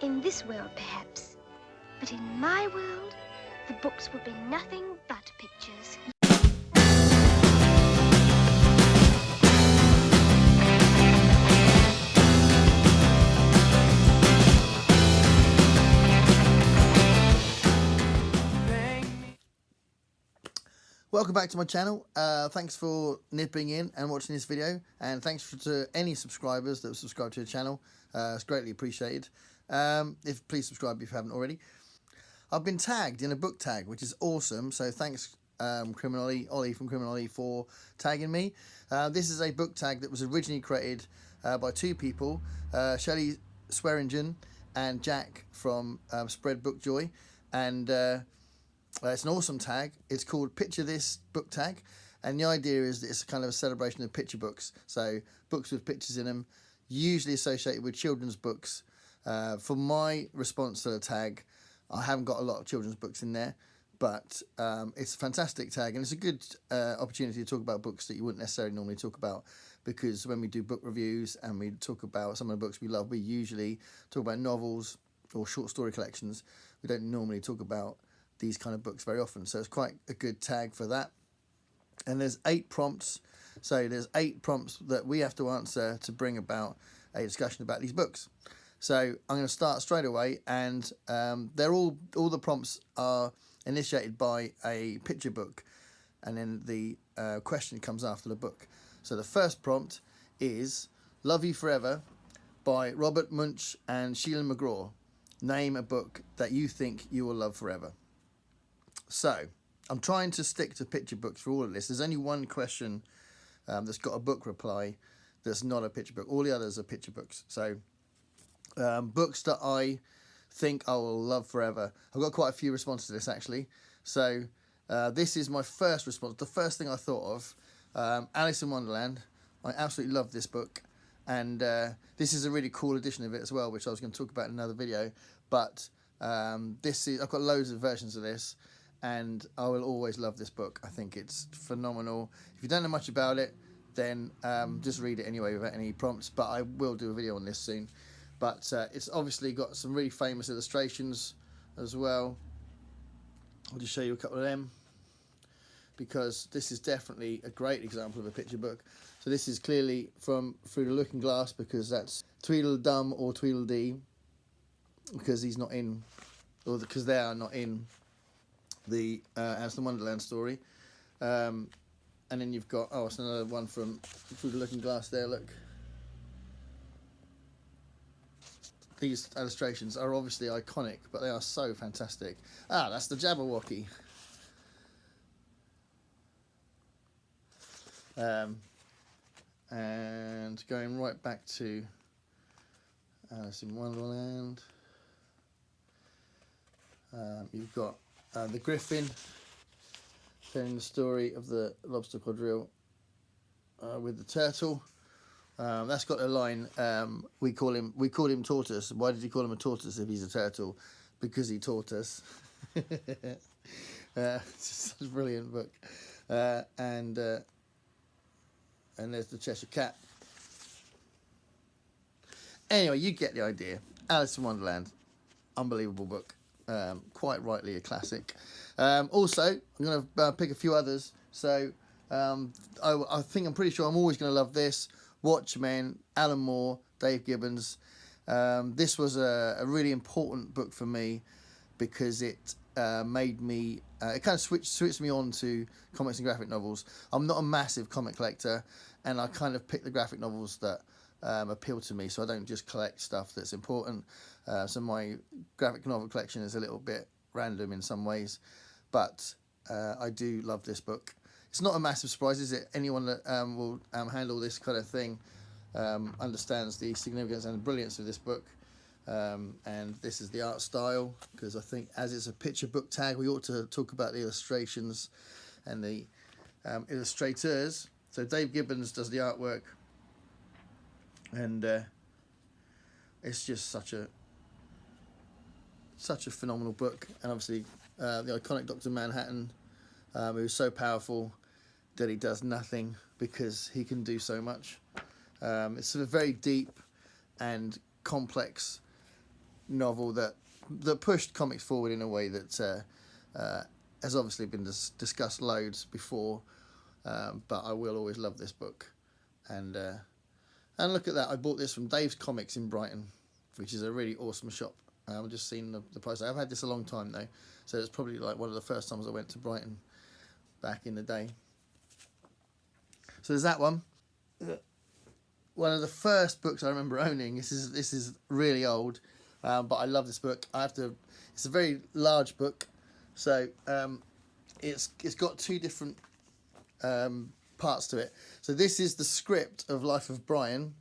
In this world, perhaps. But in my world, the books will be nothing but pictures. Welcome back to my channel. Thanks for nipping in and watching this video, and thanks to any subscribers that have subscribed to the channel. It's greatly appreciated. Please subscribe if you haven't already. I've been tagged in a book tag, which is awesome, so thanks Criminolly, Ollie from Criminolly, for tagging me. This is a book tag that was originally created by two people, Shelly Swearingen and Jack from Spread Book Joy, and it's an awesome tag. It's called Picture This Book Tag, and the idea is that it's kind of a celebration of picture books, so books with pictures in them, usually associated with children's books. For my response to the tag, I haven't got a lot of children's books in there, but it's a fantastic tag, and it's a good opportunity to talk about books that you wouldn't necessarily normally talk about, because when we do book reviews and we talk about some of the books we love, we usually talk about novels or short story collections. We don't normally talk about these kind of books very often, so it's quite a good tag for that. And there's 8 prompts, so there's 8 prompts that we have to answer to bring about a discussion about these books. So I'm going to start straight away, and they're all the prompts are initiated by a picture book, and then the question comes after the book. So the first prompt is Love You Forever by Robert Munsch and Shelia McGraw. Name a book that you think you will love forever. So I'm trying to stick to picture books for all of this. There's only one question that's got a book reply that's not a picture book. All the others are picture books. So books that I think I will love forever. I've got quite a few responses to this, actually. So this is my first response. The first thing I thought of, Alice in Wonderland. I absolutely love this book. And this is a really cool edition of it as well, which I was going to talk about in another video. But I've got loads of versions of this, and I will always love this book. I think it's phenomenal. If you don't know much about it, then just read it anyway without any prompts, but I will do a video on this soon. But it's obviously got some really famous illustrations as well. I'll just show you a couple of them, because this is definitely a great example of a picture book. So this is clearly from Through the Looking Glass, because that's Tweedledum or Tweedledee, because he's not in, or because they are not in the Alice in Wonderland story. And then you've got, it's another one from Through the Looking Glass there, look. These illustrations are obviously iconic, but they are so fantastic. That's the Jabberwocky. And going right back to Alice in Wonderland, you've got the Griffin telling the story of the lobster quadrille with the turtle. That's got a line, we call him Tortoise. Why did you call him a tortoise if he's a turtle? Because he taught us. It's such a brilliant book. And there's the Cheshire Cat. Anyway, you get the idea. Alice in Wonderland, unbelievable book. Quite rightly a classic. Also, I'm going to pick a few others. So I'm pretty sure I'm always going to love this. Watchmen, Alan Moore, Dave Gibbons. This was a really important book for me, because it made me, it kind of switched me on to comics and graphic novels. I'm not a massive comic collector, and I kind of pick the graphic novels that appeal to me, so I don't just collect stuff that's important. So my graphic novel collection is a little bit random in some ways, but I do love this book. It's not a massive surprise, is it? Anyone that will handle this kind of thing understands the significance and the brilliance of this book. And this is the art style, because I think as it's a picture book tag, we ought to talk about the illustrations and the illustrators. So Dave Gibbons does the artwork, and it's just such a phenomenal book. And obviously the iconic Dr. Manhattan, who's so powerful that he does nothing because he can do so much. It's sort of very deep and complex novel that pushed comics forward in a way that has obviously been discussed loads before, but I will always love this book. And look at that, I bought this from Dave's Comics in Brighton, which is a really awesome shop. I've just seen the price. I've had this a long time though, so it's probably like one of the first times I went to Brighton back in the day. So there's that one. One of the first books I remember owning. This is really old, but I love this book. It's a very large book, so it's got two different parts to it. So this is the script of Life of Brian,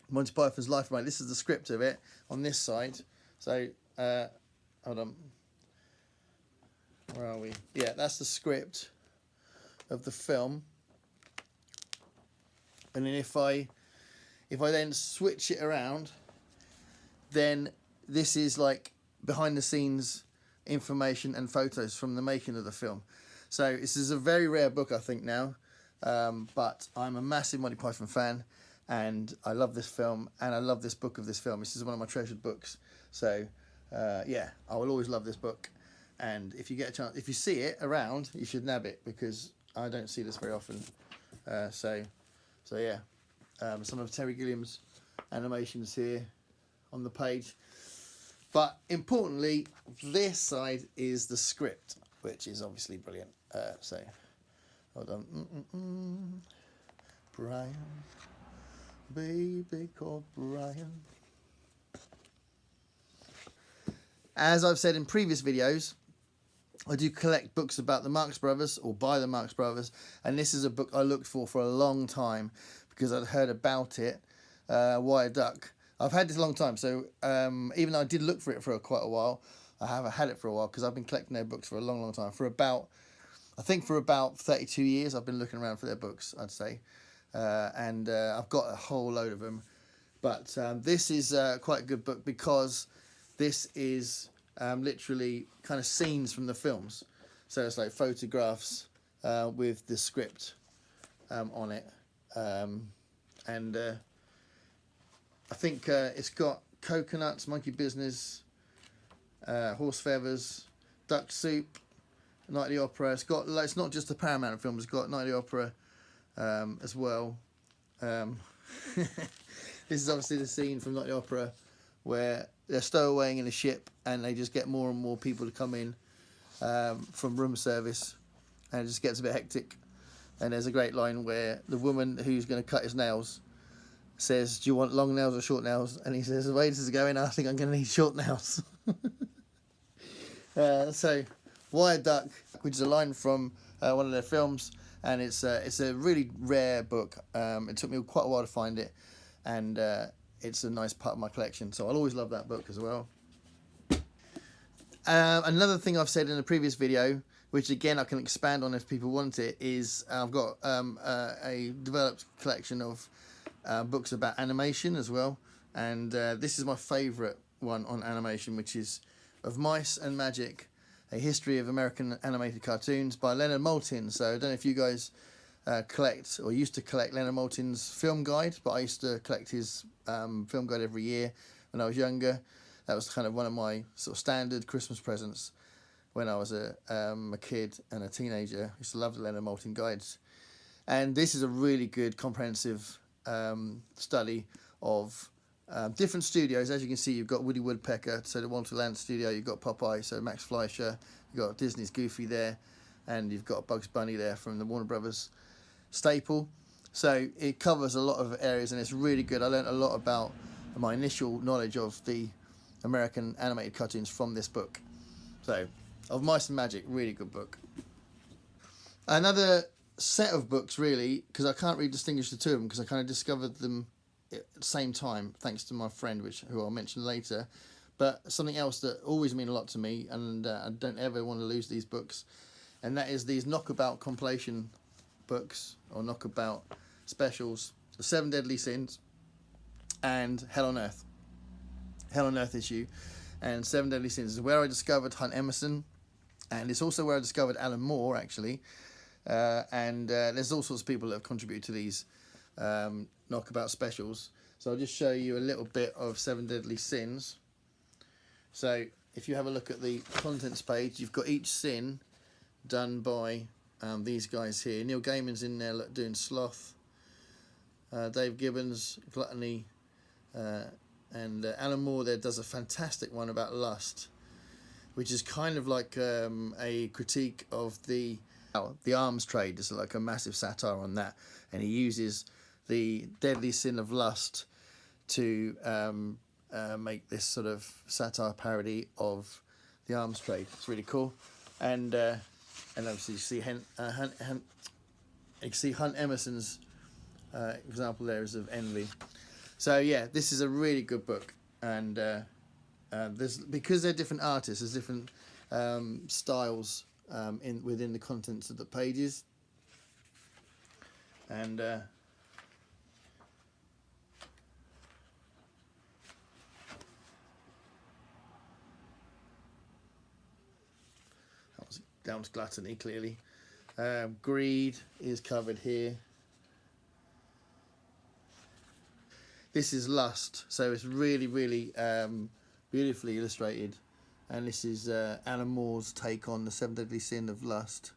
Monty Python's Life of Brian. This is the script of it on this side. So hold on, where are we? Yeah, that's the script of the film. And then if I then switch it around, then this is like behind the scenes information and photos from the making of the film. So this is a very rare book, I think, now. But I'm a massive Monty Python fan, and I love this film, and I love this book of this film. This is one of my treasured books. So yeah, I will always love this book. And if you get a chance, if you see it around, you should nab it, because I don't see this very often. So yeah, some of Terry Gilliam's animations here on the page. But importantly, this side is the script, which is obviously brilliant. So, hold on. Brian, baby called Brian. As I've said in previous videos, I do collect books about the Marx Brothers, or by the Marx Brothers, and this is a book I looked for a long time because I'd heard about it. Wire Duck. I've had this a long time, so even though I did look for it for quite a while, I haven't had it for a while because I've been collecting their books for a long time. I think for about 32 years I've been looking around for their books, I'd say. And I've got a whole load of them. But this is quite a good book because this is literally kind of scenes from the films. So it's like photographs with the script on it. And I think it's got Coconuts, Monkey Business, Horse Feathers, Duck Soup, Night of the Opera. It's not just the Paramount film, it's got Night of the Opera as well. This is obviously the scene from Night of the Opera where they're stowawaying in a ship and they just get more and more people to come in from room service, and it just gets a bit hectic. And there's a great line where the woman who's going to cut his nails says, "Do you want long nails or short nails?" And he says, "The way this is going, I think I'm going to need short nails." So, Wire Duck, which is a line from one of their films, and it's a really rare book. It took me quite a while to find it, and it's a nice part of my collection, so I'll always love that book as well. Another thing I've said in a previous video, which again I can expand on if people want it, is I've got a developed collection of books about animation as well, and this is my favourite one on animation, which is Of Mice and Magic, A History of American Animated Cartoons by Leonard Maltin. So I don't know if you guys collect or used to collect Leonard Maltin's film guide, but I used to collect his film guide every year when I was younger. That was kind of one of my sort of standard Christmas presents when I was a kid and a teenager. I used to love the Leonard Maltin guides. And this is a really good comprehensive study of different studios. As you can see, you've got Woody Woodpecker, so the Wonderland studio, you've got Popeye, so Max Fleischer, you've got Disney's Goofy there, and you've got Bugs Bunny there from the Warner Brothers staple. So it covers a lot of areas, and it's really good. I learned a lot about my initial knowledge of the American animated cartoons from this book. So, Of Mice and Magic, really good book. Another set of books, really, because I can't really distinguish the two of them, because I kind of discovered them at the same time, thanks to my friend, who I'll mention later. But something else that always mean a lot to me, and I don't ever want to lose these books, and that is these knockabout compilation books, or knockabout specials, The Seven Deadly Sins and Hell on Earth. Hell on Earth issue and Seven Deadly Sins is where I discovered Hunt Emerson, and it's also where I discovered Alan Moore, actually. And there's all sorts of people that have contributed to these knockabout specials. So I'll just show you a little bit of Seven Deadly Sins. So if you have a look at the contents page, you've got each sin done by these guys here. Neil Gaiman's in there doing Sloth. Dave Gibbons, Gluttony, and Alan Moore there does a fantastic one about lust, which is kind of like a critique of the arms trade. It's like a massive satire on that, and he uses the deadly sin of lust to make this sort of satire parody of the arms trade. It's really cool, and obviously you see Hunt Emerson's example there is of envy. So yeah, this is a really good book, and because they're different artists, there's different styles within the contents of the pages, and that was Gluttony, clearly. Greed is covered here. This is Lust, so it's really, really beautifully illustrated. And this is Alan Moore's take on the 7 deadly sin of lust.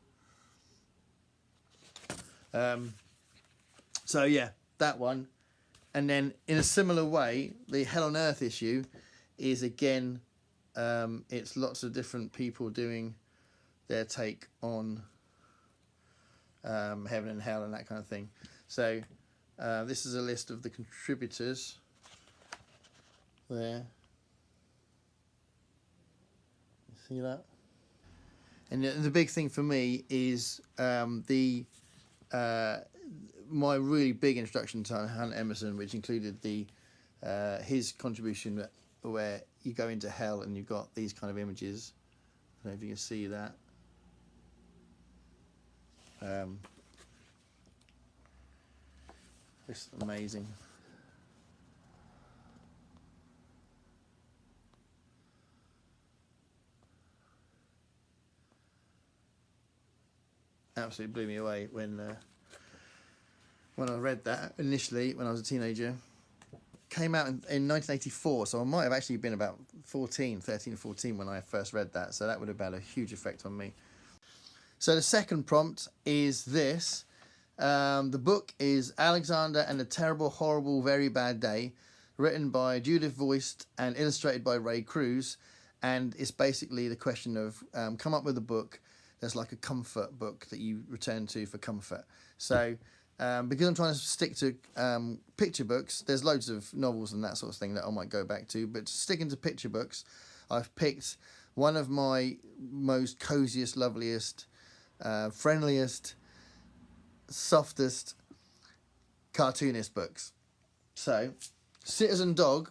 So yeah, that one. And then in a similar way, the Hell on Earth issue is again, it's lots of different people doing their take on heaven and hell and that kind of thing. So this is a list of the contributors there. See that? And the big thing for me is my really big introduction to Hunt Emerson, which included his contribution where you go into hell and you've got these kind of images. I don't know if you can see that. It's amazing. Absolutely blew me away when I read that initially when I was a teenager. Came out in 1984, so I might have actually been about 13 or 14 when I first read that, so that would have had a huge effect on me. So the second prompt is this. The book is Alexander and the Terrible, Horrible, Very Bad Day, written by Judith Viorst and illustrated by Ray Cruz, and it's basically the question of come up with a book that's like a comfort book that you return to for comfort. So because I'm trying to stick to picture books, there's loads of novels and that sort of thing that I might go back to, but sticking to picture books, I've picked one of my most coziest, loveliest, friendliest, softest cartoonist books. So Citizen Dog,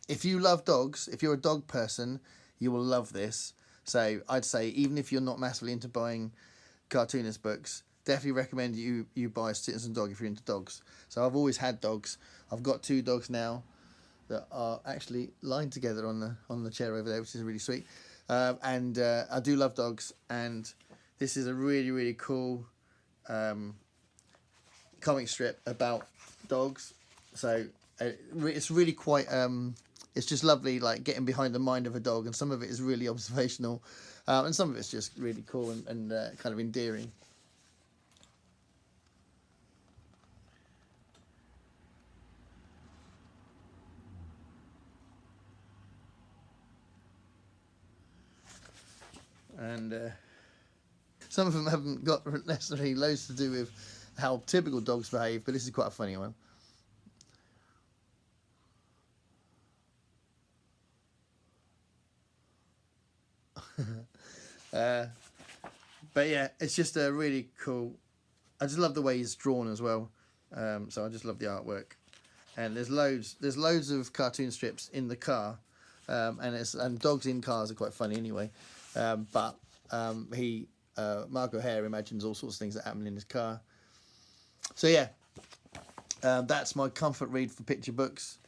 if you love dogs, if you're a dog person, you will love this. So I'd say even if you're not massively into buying cartoonist books, definitely recommend you buy Citizen Dog if you're into dogs. So I've always had dogs. I've got 2 dogs now that are actually lying together on the chair over there, which is really sweet. And I do love dogs, and this is a really, really cool comic strip about dogs. So it's really quite it's just lovely, like getting behind the mind of a dog, and some of it is really observational, and some of it's just really cool and kind of endearing. And some of them haven't got necessarily loads to do with how typical dogs behave, but this is quite a funny one. But yeah, it's just a really cool. I just love the way he's drawn as well. So I just love the artwork. And there's loads of cartoon strips in the car, and dogs in cars are quite funny anyway. But Mark O'Hare imagines all sorts of things that happen in his car. So yeah, that's my comfort read for picture books.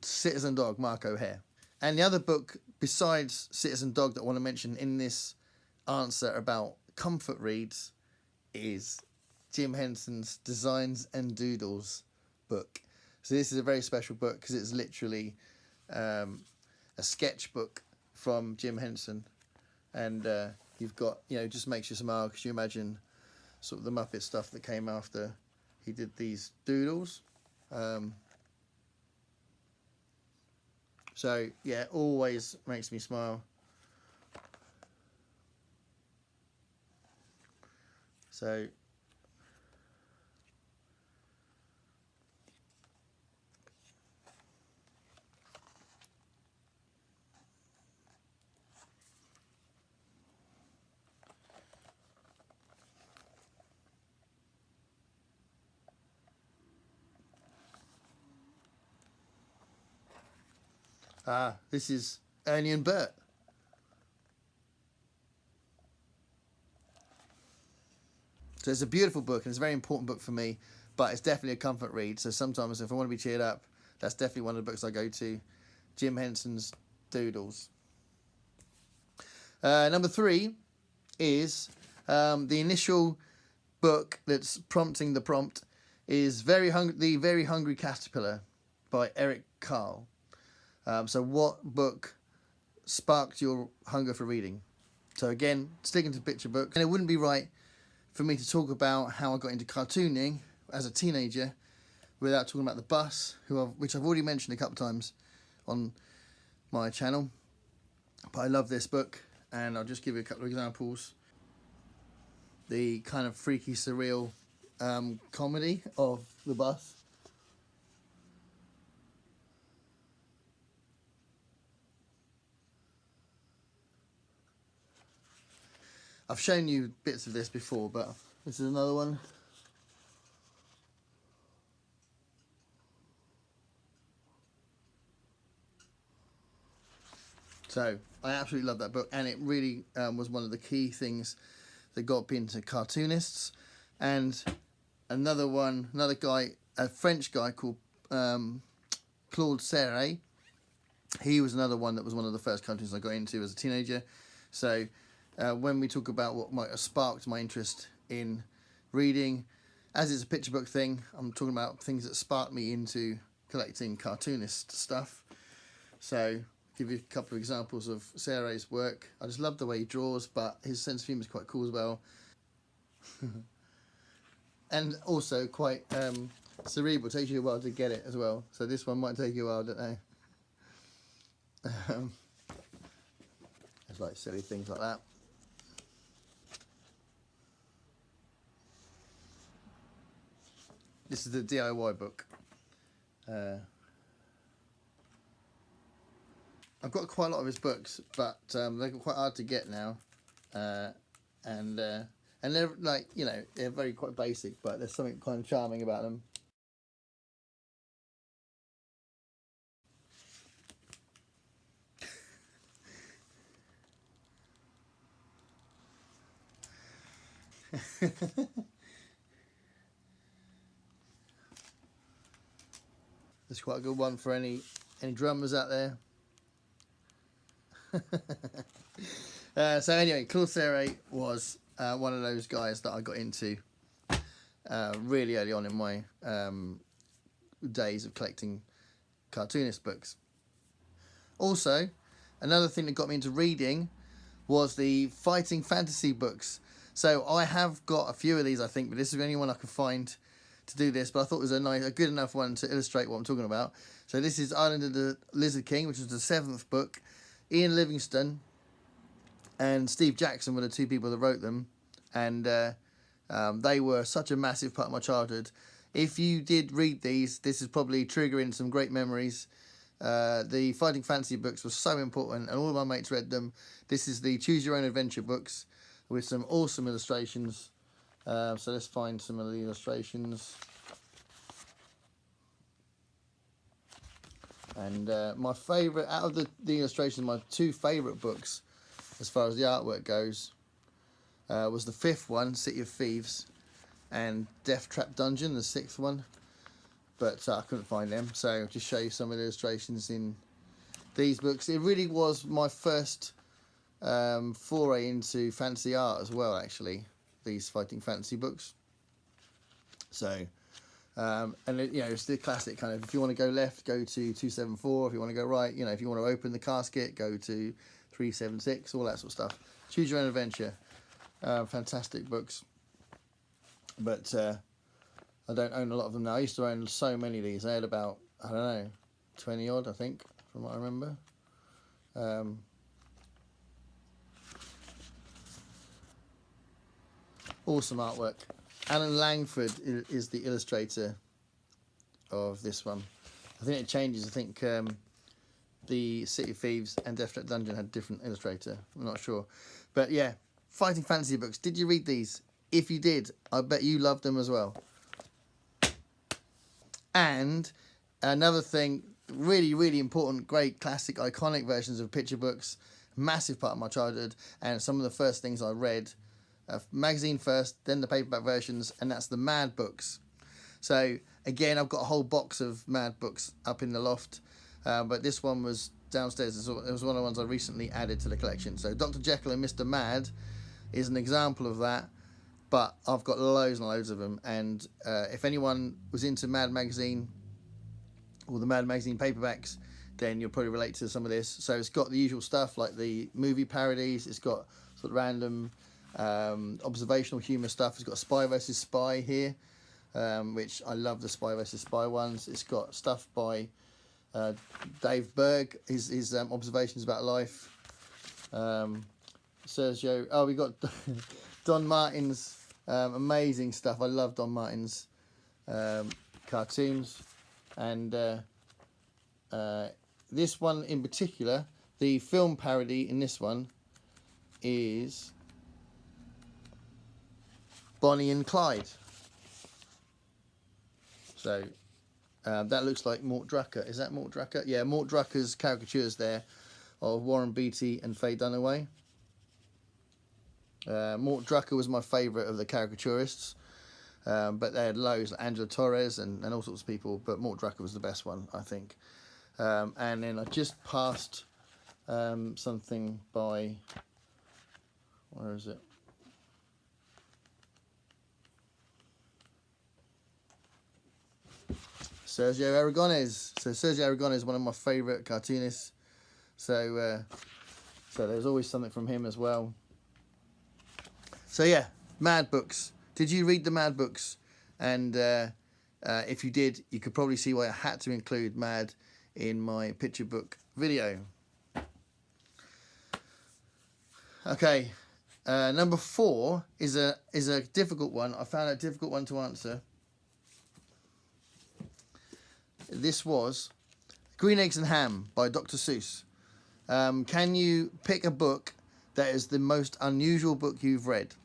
Citizen Dog, Mark O'Hare. And the other book besides Citizen Dog that I want to mention in this answer about comfort reads is Jim Henson's Designs and Doodles book. So this is a very special book because it's literally a sketchbook from Jim Henson, and you've got, you know, just makes you smile because you imagine sort of the Muppet stuff that came after he did these Doodles. So yeah, always makes me smile. So this is Ernie and Bert. So it's a beautiful book, and it's a very important book for me, but it's definitely a comfort read. So sometimes if I want to be cheered up, that's definitely one of the books I go to. Jim Henson's Doodles. Number 3 is the initial book that's prompting the prompt is The Very Hungry Caterpillar by Eric Carle. So what book sparked your hunger for reading? So again, sticking to picture books. And it wouldn't be right for me to talk about how I got into cartooning as a teenager without talking about The Bus, which I've already mentioned a couple of times on my channel. But I love this book, and I'll just give you a couple of examples. The kind of freaky, surreal comedy of The Bus. I've shown you bits of this before, but this is another one. So I absolutely love that book, and it really was one of the key things that got me into cartoonists. And another guy, a French guy called Claude Serret. He was another one that was one of the first cartoons I got into as a teenager. So when we talk about what might have sparked my interest in reading, as it's a picture book thing, I'm talking about things that sparked me into collecting cartoonist stuff. So give you a couple of examples of Serret's work. I just love the way he draws, but his sense of humour is quite cool as well. And also quite cerebral. It takes you a while to get it as well. So this one might take you a while, I don't know. It's like silly things like that. This is the DIY book. I've got quite a lot of his books, but they're quite hard to get now, and they're like, you know, they're very quite basic, but there's something kind of charming about them. It's quite a good one for any drummers out there. So anyway, Claude Serret was one of those guys that I got into really early on in my days of collecting cartoonist books. Also, another thing that got me into reading was the fighting fantasy books. So I have got a few of these, I think, but this is the only one I could find to do this, but I thought it was a good enough one to illustrate what I'm talking about. So this is Island of the Lizard King, which was the 7th book. Ian Livingstone and Steve Jackson were the two people that wrote them, and they were such a massive part of my childhood. If you did read these, this is probably triggering some great memories. The fighting fantasy books were so important, and all of my mates read them. This is the Choose Your Own Adventure books with some awesome illustrations. So let's find some of the illustrations. And my favourite, out of the illustrations, my two favourite books, as far as the artwork goes, was the 5th one, City of Thieves, and Death Trap Dungeon, the 6th one. But I couldn't find them, so I'll just show you some of the illustrations in these books. It really was my first foray into fantasy art as well, actually, these fighting fantasy books. So And it, you know, it's the classic kind of, if you want to go left, go to 274. If you want to go right, you know, if you want to open the casket, go to 376, all that sort of stuff. Choose your own adventure. Fantastic books. But I don't own a lot of them now. I used to own so many of these. I had about, I don't know, 20 odd, I think, from what I remember. Awesome artwork. Alan Langford is the illustrator of this one. I think it changes. I think the City of Thieves and Death Trap Dungeon had a different illustrator. I'm not sure. But yeah, fighting fantasy books. Did you read these? If you did, I bet you loved them as well. And another thing, really, really important, great, classic, iconic versions of picture books. Massive part of my childhood. And some of the first things I read. Magazine first, then the paperback versions, and that's the Mad books. So again, I've got a whole box of Mad books up in the loft, but this one was downstairs. It was one of the ones I recently added to the collection. So Dr. Jekyll and Mr. Mad is an example of that, but I've got loads and loads of them. And if anyone was into Mad magazine or the Mad magazine paperbacks, then you'll probably relate to some of this. So it's got the usual stuff like the movie parodies. It's got sort of random observational humour stuff. It's got Spy vs Spy here, which I love the Spy vs Spy ones. It's got stuff by Dave Berg, his observations about life. Sergio, we got Don Martin's amazing stuff. I love Don Martin's cartoons, and this one in particular, the film parody in this one is Bonnie and Clyde. So that looks like Mort Drucker. Is that Mort Drucker? Yeah, Mort Drucker's caricatures there of Warren Beatty and Faye Dunaway. Mort Drucker was my favourite of the caricaturists, but they had loads, like Angela Torres and all sorts of people, but Mort Drucker was the best one, I think. And then I just passed something by, where is it? Sergio Aragonés. So Sergio Aragonés is one of my favourite cartoonists. So there's always something from him as well. So yeah, Mad books. Did you read the Mad books? And if you did, you could probably see why I had to include Mad in my picture book video. Okay, number 4 is a difficult one. I found a difficult one to answer. This was Green Eggs and Ham by Dr. Seuss. Can you pick a book that is the most unusual book you've read?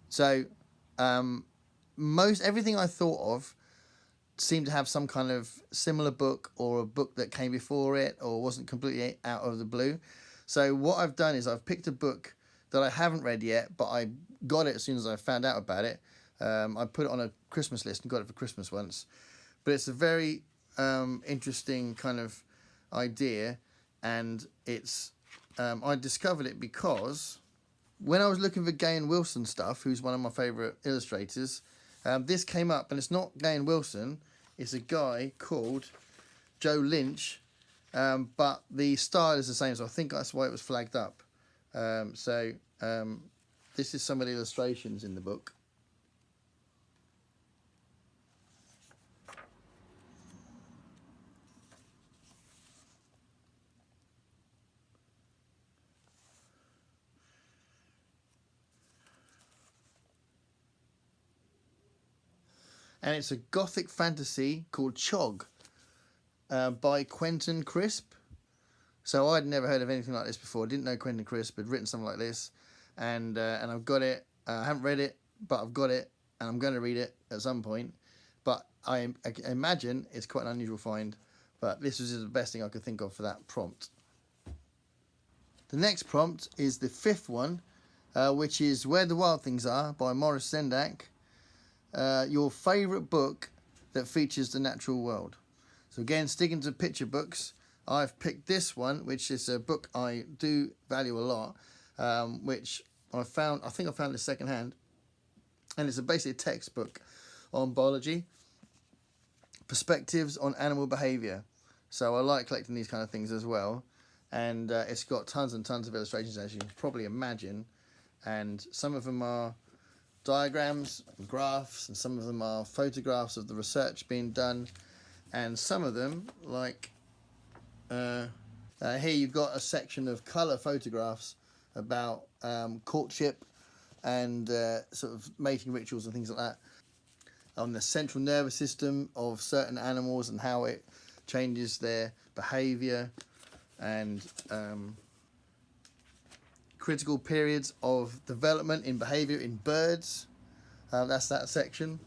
So, everything I thought of seemed to have some kind of similar book or a book that came before it or wasn't completely out of the blue. So what I've done is I've picked a book that I haven't read yet, but I got it as soon as I found out about it. I put it on a Christmas list and got it for Christmas once. But it's a very interesting kind of idea, and it's I discovered it because when I was looking for Gahan Wilson stuff, who's one of my favourite illustrators, this came up, and it's not Gahan Wilson, it's a guy called Joe Lynch, but the style is the same, so I think that's why it was flagged up. This is some of the illustrations in the book. And it's a gothic fantasy called Chog by Quentin Crisp. So I'd never heard of anything like this before. Didn't know Quentin Crisp had written something like this. And I've got it. I haven't read it, but I've got it. And I'm going to read it at some point. But I imagine it's quite an unusual find. But this was the best thing I could think of for that prompt. The next prompt is the 5th one, which is Where the Wild Things Are by Maurice Sendak. Your favourite book that features the natural world. So again, sticking to picture books, I've picked this one, which is a book I do value a lot, which I think I found this second hand, and it's basically a textbook on biology. perspectives on animal behaviour. So I like collecting these kind of things as well. And it's got tons and tons of illustrations, as you can probably imagine. And some of them are diagrams and graphs, and some of them are photographs of the research being done. And some of them, like here you've got a section of colour photographs about courtship and sort of mating rituals and things like that, on the central nervous system of certain animals and how it changes their behaviour, and critical periods of development in behaviour in birds. That's that section.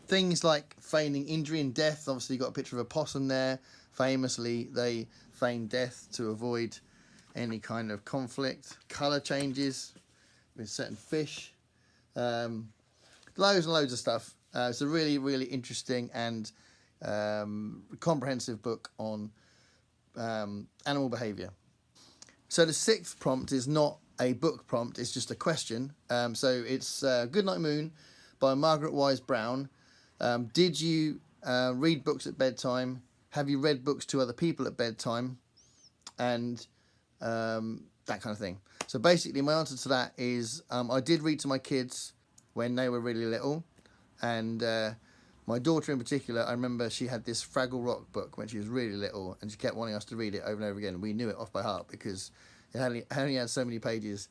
Things like feigning injury and death. Obviously, you've got a picture of a possum there. Famously, they feign death to avoid any kind of conflict. Colour changes with certain fish. Loads and loads of stuff. It's a really, really interesting and comprehensive book on animal behaviour. So the 6th prompt is not a book prompt, it's just a question. So it's Goodnight Moon by Margaret Wise Brown. Did you read books at bedtime? Have you read books to other people at bedtime? And that kind of thing. So basically my answer to that is I did read to my kids when they were really little. And my daughter in particular, I remember she had this Fraggle Rock book when she was really little, and she kept wanting us to read it over and over again. We knew it off by heart because it only had so many pages,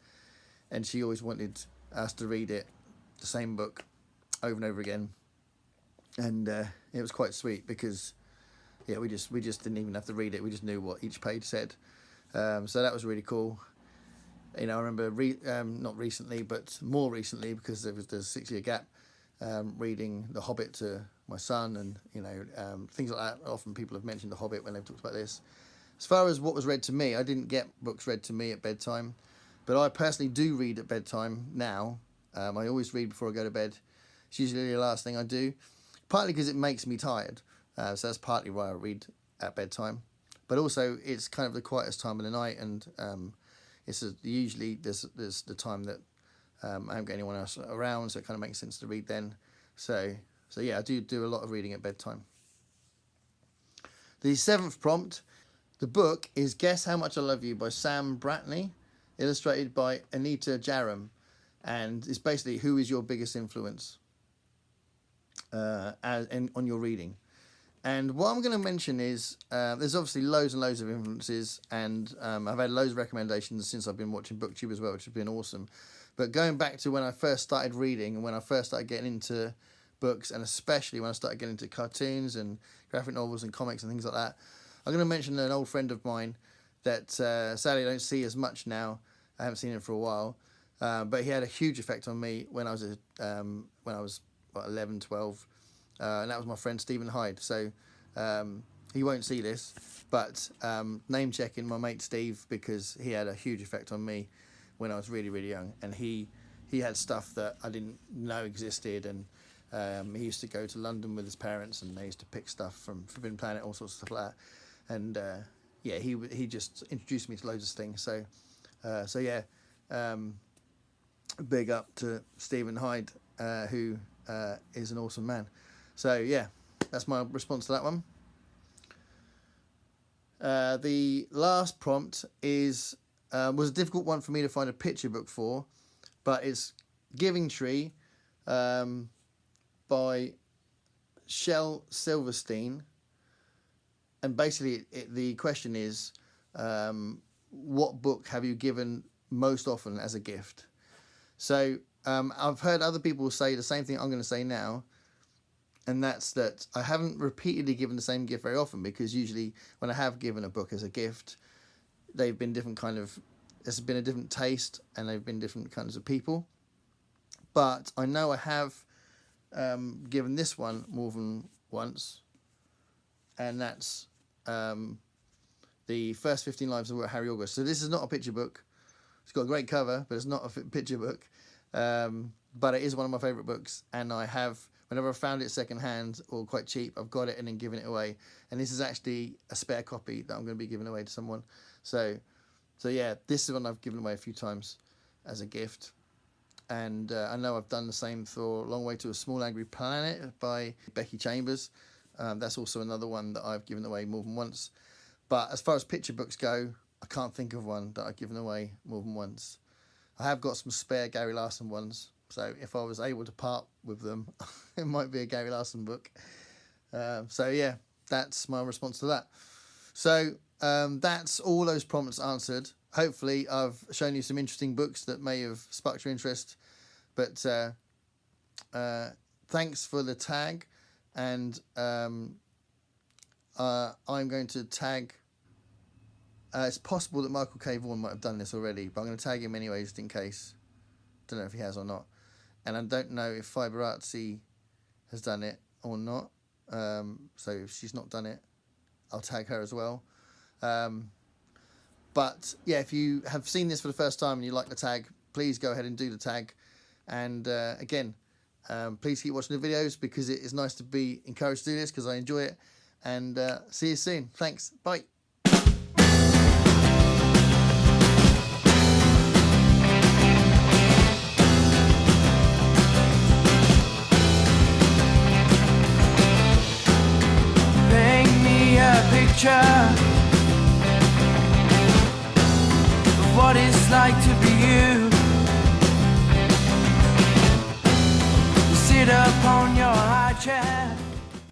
and she always wanted us to read it, the same book, over and over again. And it was quite sweet because, yeah, we just didn't even have to read it. We just knew what each page said. So that was really cool. You know, I remember not recently, but more recently, because there was the 6-year gap. Reading The Hobbit to my son, and you know, things like that. Often people have mentioned The Hobbit when they've talked about this. As far as what was read to me, I didn't get books read to me at bedtime, but I personally do read at bedtime now. I always read before I go to bed. It's usually the last thing I do, partly because it makes me tired, so that's partly why I read at bedtime, but also it's kind of the quietest time of the night, and usually there's the time that I haven't got anyone else around, so it kind of makes sense to read then. So yeah, I do a lot of reading at bedtime. The 7th prompt, the book is Guess How Much I Love You by Sam Bratney, illustrated by Anita Jaram, and it's basically who is your biggest influence on your reading. And what I'm going to mention is there's obviously loads and loads of influences, and I've had loads of recommendations since I've been watching BookTube as well, which has been awesome. But going back to when I first started reading and when I first started getting into books, and especially when I started getting into cartoons and graphic novels and comics and things like that, I'm going to mention an old friend of mine that sadly I don't see as much now. I haven't seen him for a while, but he had a huge effect on me when I was 11, 12, and that was my friend Stephen Hyde. So he won't see this, but name checking my mate Steve, because he had a huge effect on me when I was really, really young, and he had stuff that I didn't know existed, and he used to go to London with his parents, and they used to pick stuff from Forbidden Planet, all sorts of stuff like that, and yeah, he just introduced me to loads of things. So yeah, big up to Stephen Hyde, who is an awesome man. So yeah, that's my response to that one. The last prompt was a difficult one for me to find a picture book for, but it's Giving Tree by Shel Silverstein, and basically the question is, what book have you given most often as a gift? So I've heard other people say the same thing I'm going to say now, and that's that I haven't repeatedly given the same gift very often, because usually when I have given a book as a gift, they've been there's been a different taste, and they've been different kinds of people. But I know I have given this one more than once, and that's the First 15 Lives of Harry August. So this is not a picture book. It's got a great cover, but it's not a picture book. But it is one of my favourite books, and I have, whenever I've found it secondhand or quite cheap, I've got it and then given it away. And this is actually a spare copy that I'm going to be giving away to someone. So yeah, this is one I've given away a few times as a gift. And I know I've done the same for Long Way to a Small Angry Planet by Becky Chambers. That's also another one that I've given away more than once. But as far as picture books go, I can't think of one that I've given away more than once. I have got some spare Gary Larson ones, so if I was able to part with them, it might be a Gary Larson book. So yeah, that's my response to that. So that's all those prompts answered. Hopefully I've shown you some interesting books that may have sparked your interest. But thanks for the tag, and I'm going to tag... it's possible that Michael K. Vaughan might have done this already, but I'm going to tag him anyway just in case. Don't know if he has or not. And I don't know if Fiber Artsy has done it or not. So if she's not done it, I'll tag her as well. But yeah, if you have seen this for the first time and you like the tag, please go ahead and do the tag. And again, please keep watching the videos, because it is nice to be encouraged to do this, because I enjoy it. And see you soon. Thanks. Bye. Picture of what it's like to be you.